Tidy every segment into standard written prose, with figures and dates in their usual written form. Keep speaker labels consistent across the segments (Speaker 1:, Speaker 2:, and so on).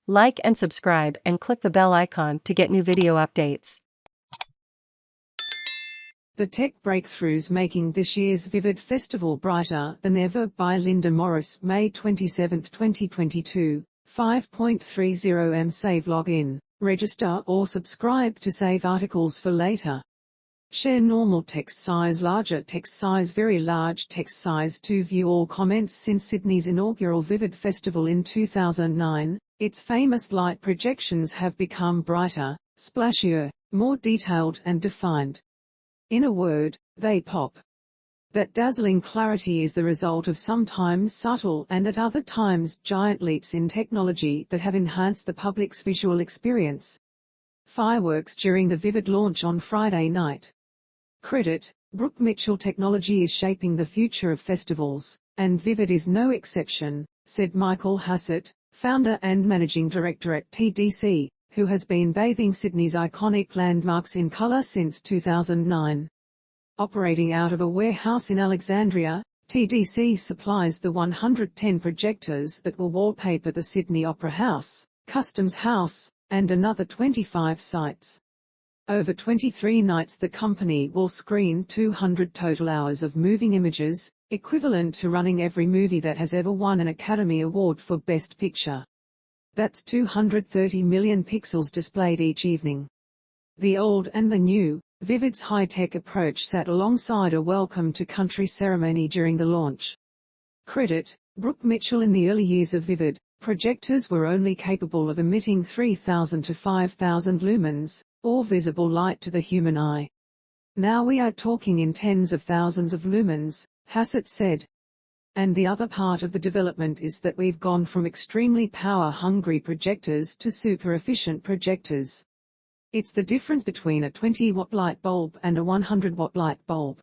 Speaker 1: Like and subscribe and click the bell icon to get new video updates.
Speaker 2: The Tech Breakthroughs Making This Year's Vivid Festival Brighter Than Ever by Linda Morris, May 27, 2022, 5:30 am. Save login, register or subscribe to save articles for later. Share normal text size, larger text size, very large text size to view all comments. Since Sydney's inaugural Vivid Festival in 2009, its famous light projections have become brighter, splashier, more detailed and defined. In a word, they pop. That dazzling clarity is the result of sometimes subtle and at other times giant leaps in technology that have enhanced the public's visual experience. Fireworks during the Vivid launch on Friday night. Credit, Brooke Mitchell. Technology is shaping the future of festivals, and Vivid is no exception, said Michael Hassett, founder and managing director at TDC, who has been bathing Sydney's iconic landmarks in colour since 2009. Operating out of a warehouse in Alexandria, TDC supplies the 110 projectors that will wallpaper the Sydney Opera House, Customs House, and another 25 sites. Over 23 nights the company will screen 200 total hours of moving images, equivalent to running every movie that has ever won an Academy Award for Best Picture. That's 230 million pixels displayed each evening. The old and the new, Vivid's high-tech approach sat alongside a welcome to country ceremony during the launch. Credit, Brooke Mitchell. In the early years of Vivid, projectors were only capable of emitting 3,000 to 5,000 lumens, or visible light to the human eye. Now we are talking in tens of thousands of lumens, Hassett said. And the other part of the development is that we've gone from extremely power-hungry projectors to super-efficient projectors. It's the difference between a 20-watt light bulb and a 100-watt light bulb.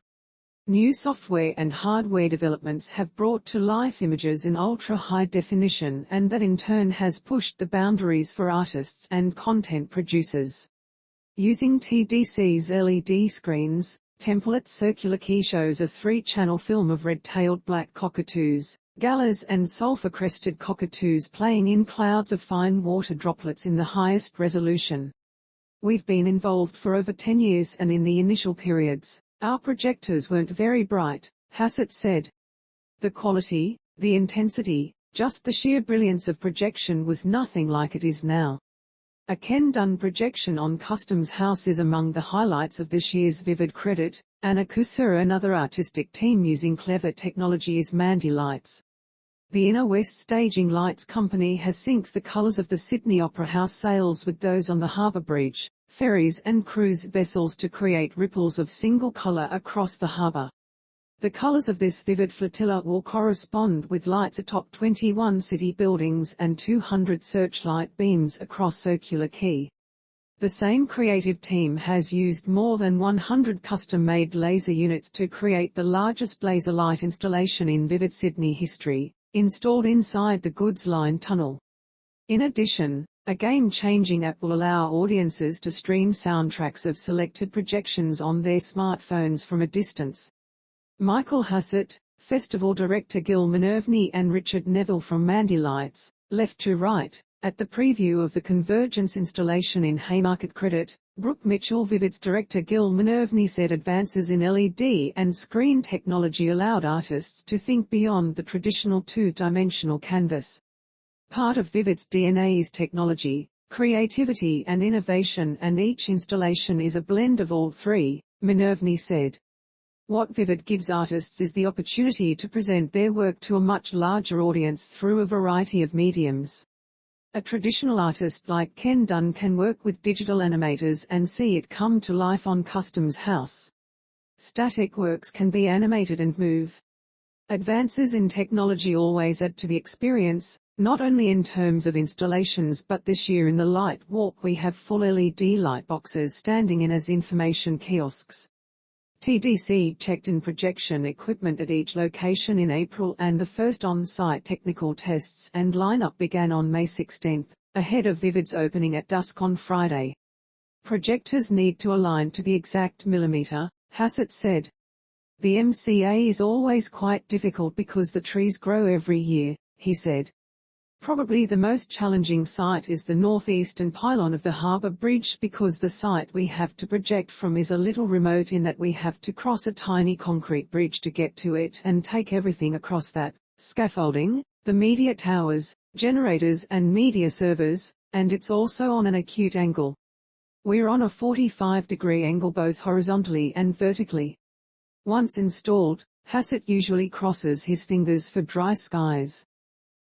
Speaker 2: New software and hardware developments have brought to life images in ultra-high definition, and that in turn has pushed the boundaries for artists and content producers. Using TDC's LED screens, template circular key shows a 3-channel film of red-tailed black cockatoos, galahs and sulfur-crested cockatoos playing in clouds of fine water droplets in the highest resolution. We've been involved for over 10 years, and in the initial periods, our projectors weren't very bright, Hassett said. The quality, the intensity, just the sheer brilliance of projection was nothing like it is now. A Ken Dunn projection on Customs House is among the highlights of this year's Vivid. Credit, Anna Kuthur. Another artistic team using clever technology is Mandy Lights. The Inner West Staging Lights Company has synced the colours of the Sydney Opera House sails with those on the harbour bridge, ferries and cruise vessels to create ripples of single colour across the harbour. The colours of this Vivid flotilla will correspond with lights atop 21 city buildings and 200 searchlight beams across Circular Quay. The same creative team has used more than 100 custom-made laser units to create the largest laser light installation in Vivid Sydney history, installed inside the Goods Line tunnel. In addition, a game-changing app will allow audiences to stream soundtracks of selected projections on their smartphones from a distance. Michael Hassett, Festival Director Gil Minervini and Richard Neville from Mandy Lights, left to right, at the preview of the Convergence installation in Haymarket. Credit, Brooke Mitchell. Vivid's director Gil Minervini said advances in LED and screen technology allowed artists to think beyond the traditional two-dimensional canvas. Part of Vivid's DNA is technology, creativity and innovation, and each installation is a blend of all three, Minervini said. What Vivid gives artists is the opportunity to present their work to a much larger audience through a variety of mediums. A traditional artist like Ken Dunn can work with digital animators and see it come to life on Customs House. Static works can be animated and move. Advances in technology always add to the experience, not only in terms of installations, but this year in the Light Walk we have full LED light boxes standing in as information kiosks. TDC checked in projection equipment at each location in April, and the first on-site technical tests and lineup began on May 16, ahead of Vivid's opening at dusk on Friday. Projectors need to align to the exact millimeter, Hassett said. The MCA is always quite difficult because the trees grow every year, he said. Probably the most challenging site is the northeastern pylon of the harbour bridge because the site we have to project from is a little remote in that we have to cross a tiny concrete bridge to get to it and take everything across that, scaffolding, the media towers, generators and media servers, and it's also on an acute angle. We're on a 45-degree angle both horizontally and vertically. Once installed, Hassett usually crosses his fingers for dry skies.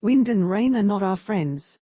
Speaker 2: Wind and rain are not our friends.